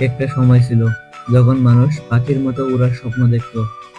একটা সময় ছিল যখন মানুষ পাখির মতো উড়ার স্বপ্ন দেখত।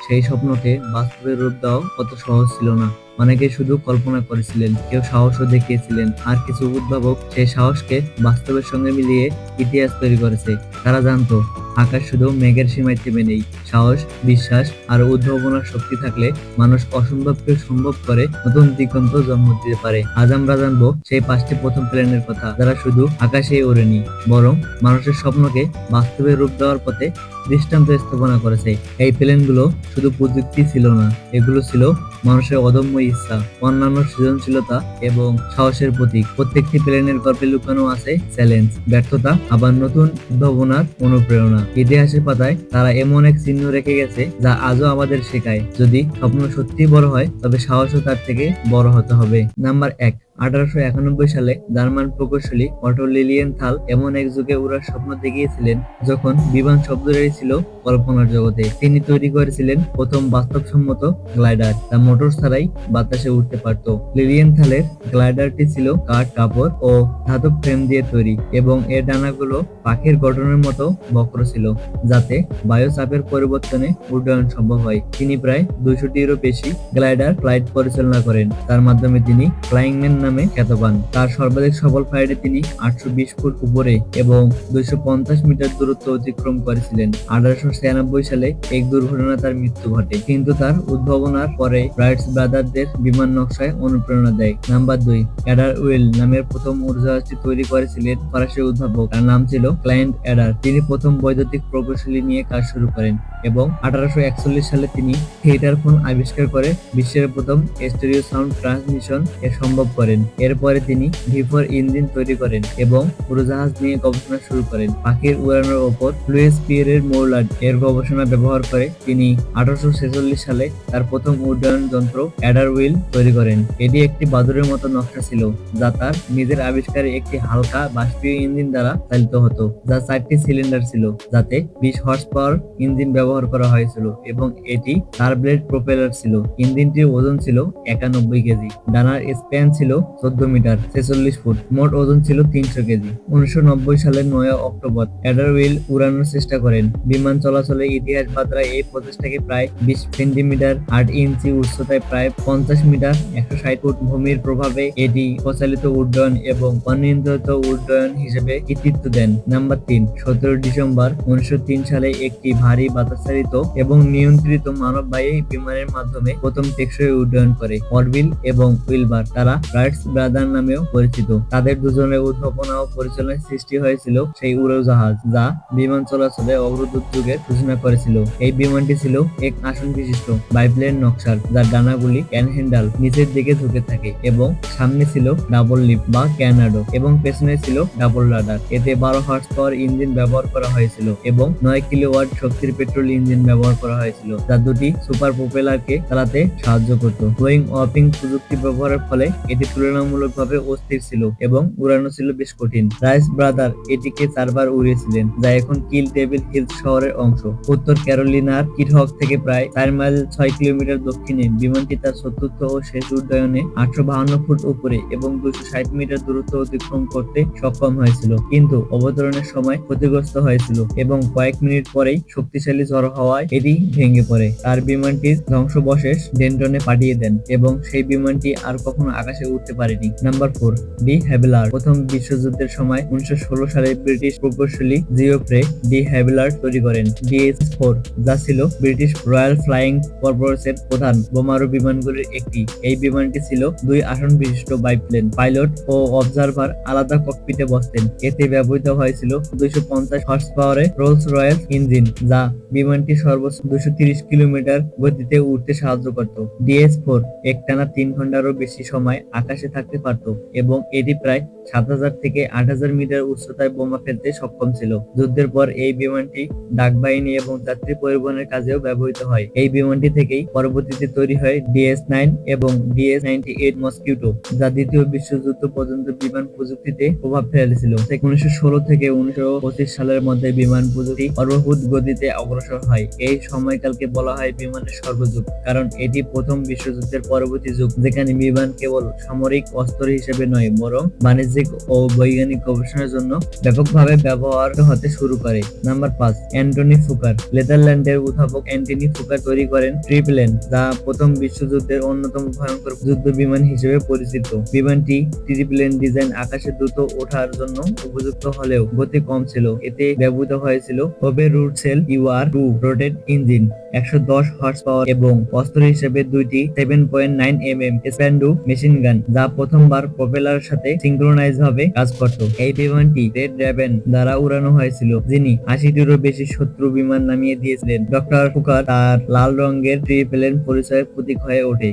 সেই স্বপ্নকে বাস্তবে রূপ দেওয়া অত সহজ ছিল না। অনেকে শুধু কল্পনা করেছিলেন, কেউ সাহসও দেখিয়েছিলেন, আর কিছু উদ্ভাবক সেই সাহসকে বাস্তবের সঙ্গে মিলিয়ে ইতিহাস তৈরি করেছে। তারা জানতো আকাশ শুধু মেঘের সীমায় থেমে নেই। সাহস, বিশ্বাস আর উদ্ভাবনার শক্তি থাকলে মানুষ অসম্ভবকে সম্ভব করে নতুন দিগন্ত জন্ম দিতে পারে। আজ আমরা জানবো সেই 5টি প্রথম প্লেনের কথা, যারা শুধু আকাশে ওড়েনি, বরং মানুষের স্বপ্নকে বাস্তবে রূপ দেওয়ার পথে দৃষ্টান্ত স্থাপনা করেছে। এই প্লেনগুলো শুধু প্রযুক্তি ছিল না, এগুলো ছিল মানুষের অদম্য ইচ্ছা, অন্যান্য সৃজনশীলতা এবং সাহসের প্রতীক। প্রত্যেকটি প্লেনের গল্পে লুকানো আছে চ্যালেঞ্জ, ব্যর্থতা, আবার নতুন উদ্ভাবনার অনুপ্রেরণা। ইতিহাসের পাতায় তারা এমন এক চিহ্ন রেখে গেছে যা আজও আমাদের শেখায়, যদি স্বপ্ন সত্যিই বড় হয় তবে সাহসও তার থেকে বড় হতে হবে। নাম্বার 1, 1891 সালে জার্মান প্রকৌশলী অটো লিলিয়েনথাল এমন এক যুগে উড়ার স্বপ্ন দেখিয়েছিলেন যখন বিমান শব্দটাই ছিল কল্পনার জগতে। তিনি তৈরি করেছিলেন প্রথম বাস্তবসম্মত গ্লাইডার, যা মোটর ছাড়াই বাতাসে উঠতে পারত। লিলিয়েনথালের গ্লাইডারটি ছিল কাঠ, কাপড় ও ধাতব ফ্রেম দিয়ে তৈরি এবং এর ডানাগুলো পাখির গঠনের মতো বক্র ছিল, যাতে বায়ু চাপের পরিবর্তনে উড্ডয়ন সম্ভব হয়। তিনি প্রায় 200টিরও বেশি গ্লাইডার ফ্লাইট পরিচালনা করেন, তার মাধ্যমে তিনি ফ্লাইং ম্যান নামে খ্যাত পান। তার সর্বাধিক সফল ফ্লাইটে তিনি 820 ফুট উপরে এবং 250 মিটার দূরত্ব অতিক্রম করেছিলেন। 1896 সালে এক দুর্ঘটনায় তার মৃত্যু ঘটে, কিন্তু তার উদ্ভাবনার পরে রাইট ব্রাদারদের বিমান নকশায় অনুপ্রেরণা দেয়। নাম্বার 2, এডার উইল নামের প্রথম উড়োজাহাজটি তৈরি করেছিলেন ফরাসি উদ্ভাবক, তার নাম ছিল ক্লায়েন্ট এডার। তিনি প্রথম বৈদ্যুতিক প্রকৌশলী নিয়ে কাজ শুরু করেন এবং 1841 সালে তিনি থিয়েটার ফোন আবিষ্কার করে বিশ্বের প্রথম স্টেরিও সাউন্ড ট্রান্সমিশন এর সম্ভব করেন। এরপরে তিনি V4 ইঞ্জিন তৈরি করেন এবং উড়োজাহাজ নিয়ে গবেষণা শুরু করেন। পাখির উড়ানোর ওপর লুইস পিয়েরের মৌলাড এর গবেষণা ব্যবহার করে তিনি 1846 সালে তার প্রথম উড্ডয়ন যন্ত্র এডার উইল তৈরি করেন। এটি একটি বাদুড়ের মতো নকশা ছিল, যা তার নিজের আবিষ্কারে একটি হালকা বাষ্পীয় ইঞ্জিন দ্বারা চালিত হতো, যা 4টি সিলিন্ডার ছিল, যাতে 20 হর্স পাওয়ার ইঞ্জিন ব্যবহার করা হয়েছিল এবং এটি তার ব্লেড প্রপেলার ছিল। ইঞ্জিনটির ওজন ছিল 91 কেজি, ডানার স্প্যান ছিল 14 মিটার 46 ফুট, মোট ওজন ছিল 300 কেজি। 1990 সালের 9 অক্টোবর এডার উইল উড়ানোর চেষ্টা করেন। বিমান চলাচলের ইতিহাসবিদরা এই প্রচেষ্টাকে প্রায় 20 সেন্টিমিটার 8 ইঞ্চি উচ্চতায় প্রায় 50 মিটার 160 ফুট ভূমির প্রভাবে এটি প্রচালিত উড্ডয়ন এবং অনিয়ন্ত্রিত উড্ডয়ন হিসেবে কৃতিত্ব দেন। নাম্বার 3, 17 ডিসেম্বর 1903 সালে একটি ভারী বাতাসচালিত এবং নিয়ন্ত্রিত মানববাহী বিমানের মাধ্যমে প্রথম টেকসই উড্ডয়ন করে অরভিল এবং উইলবার। তারা রাইটস ব্রাদার নামেও পরিচিত। তাদের দুজনের উদ্ভাবনা ও পরিচালনায় সৃষ্টি হয়েছিল সেই উড়োজাহাজ, যা বিমান চলাচলে অগ্রদূত যুগের সূচনা করেছিল। এই বিমানটি ছিল এক আসন বিশিষ্ট বাইপ্লেন নকশার, যার ডানাগুলি ক্যান হ্যান্ডাল নিচের দিকে ঝুঁকে থাকে এবং সামনে ছিল ডাবল লিফ বা ক্যানাডো এবং পেছনে ছিল ডাবল রাডার। এতে 12 হর্স পাওয়ার ইঞ্জিন ব্যবহার করা হয়েছিল এবং 9 কিলোওয়াট শক্তির পেট্রোল ইঞ্জিন ব্যবহার করা হয়েছিল, যা দুটি সুপার প্রপেলারকে চালাতে সাহায্য করত। গ্লোয়িং ওয়াপিং প্রযুক্তি ব্যবহারের ফলে এটি তুলনামূলকভাবে অস্থির ছিল এবং উড়ানো ছিল বেশ কঠিন। রাইস ব্রাদার এটিকে 4 বার উড়িয়েছিলেন, যা এখন কিল টেবিল হিলস শহরের অংশ। উত্তর ক্যারোলিনার কিটহক থেকে প্রায় 4 মাইল 6 কিলোমিটার দক্ষিণে বিমানটি তার চতুর্থ ও শেষ উড্ডয়নে 852 ফুট উপরে এবং 260 মিটার দূরত্ব অতিক্রম করতে সক্ষম হয়েছিল, কিন্তু অবতরণের সময় ক্ষতিগ্রস্ত হয়েছিল এবং কয়েক মিনিট পরেই শক্তিশালী ঝড় হওয়ায় এটি ভেঙে পড়ে। তার বিমানটির ধ্বংসাবশেষ ডেন্টনে পাঠিয়ে দেন এবং সেই বিমানটি আর কখনো আকাশে উঠতে পারেনি। নাম্বার 4, ডি হ্যাভিলার প্রথম বিশ্বযুদ্ধের সময় 1916 সালে ব্রিটিশ প্রকৌশলী জিওফ্রে ডি হ্যাভিলার তৈরি করেন DS-4, যা ছিল ব্রিটিশ রয়্যাল ফ্লাইং কর্পোরেশনের প্রধান বোমারু বিমানগুলির একটি। এই বিমানটি ছিল 2 আসন বিশিষ্ট বাইপ্লেন। পাইলট ও অবজারভার আলাদা ককপিটে বসতেন। এতে ব্যবহৃত হয়েছিল 250 হর্স পাওয়ারের রোলস রয়েস ইঞ্জিন, যা বিমানটি সর্বোচ্চ 230 কিলোমিটার গতিতে উঠতে সাহায্য করত। DS-4 একটানা 3 ঘন্টারও বেশি সময় আকাশে থাকতে পারত এবং এটি প্রায় 7000 থেকে 8000 মিটার উচ্চতায় বোমা ফেলতে সক্ষম ছিল। যুদ্ধের পর এই বিমানটি ডাকবাহিনী এবং যাত্রী পরিবহনের কাজেও ব্যবহৃত হয়। এই বিমানটি থেকেই পরবর্তীতে তৈরি হয় DS-9 এবং DS-98 মসকিউটো, যা দ্বিতীয় বিশ্বযুদ্ধ পর্যন্ত বিমান প্রযুক্তিতে প্রভাব ফেলেছিল। 1916 থেকে 1925 সালের মধ্যে বিমান প্রযুক্তি অদ্ভুত গতিতে অগ্রসর অগ্রসর হয়। এই সময়কালকে বলা হয় বিমানের স্বর্গযুগ, কারণ এটি প্রথম বিশ্বযুদ্ধের পরবর্তী যুগ, যেখানে বিমান কেবল সামরিক অস্ত্র হিসেবে নয়, বরং বাণিজ্যিক ও বৈজ্ঞানিক গবেষণার জন্য ব্যাপকভাবে ব্যবহার হতে শুরু করে। Number 5, Antony ফুকার। নেদারল্যান্ডের উদ্ভাবক অ্যান্টনি ফুকার তৈরি করেন ট্রিপ্লেন, যা প্রথম বিশ্বযুদ্ধের অন্যতম ভয়ঙ্কর যুদ্ধ বিমান হিসেবে পরিচিত। বিমানটি ট্রিপ্লেন ডিজাইন আকাশে দ্রুত ওঠার জন্য উপযুক্ত হলেও গতি কম ছিল। এতে ব্যবহৃত হয়েছিল হোভে রুটসেল UR-2 rotate engine, 110 horse power এবং অস্ত্র হিসেবে দুইটি 7.9 mm স্প্যান্ডু মেশিন গান, যা প্রথমবার প্রপেলারের সাথে সিঙ্ক্রোনাইজ ভাবে কাজ করত। এই বিমানটি রেড রেভেন দ্বারা উড়ানো হয়েছিল, যিনি 80টিরও বেশি শত্রু বিমান নামিয়ে দিয়েছিলেন। ডক্টর ফুকার তার লাল রঙের ট্রিপ্লেন পরিচয়ের প্রতীক হয়ে ওঠে।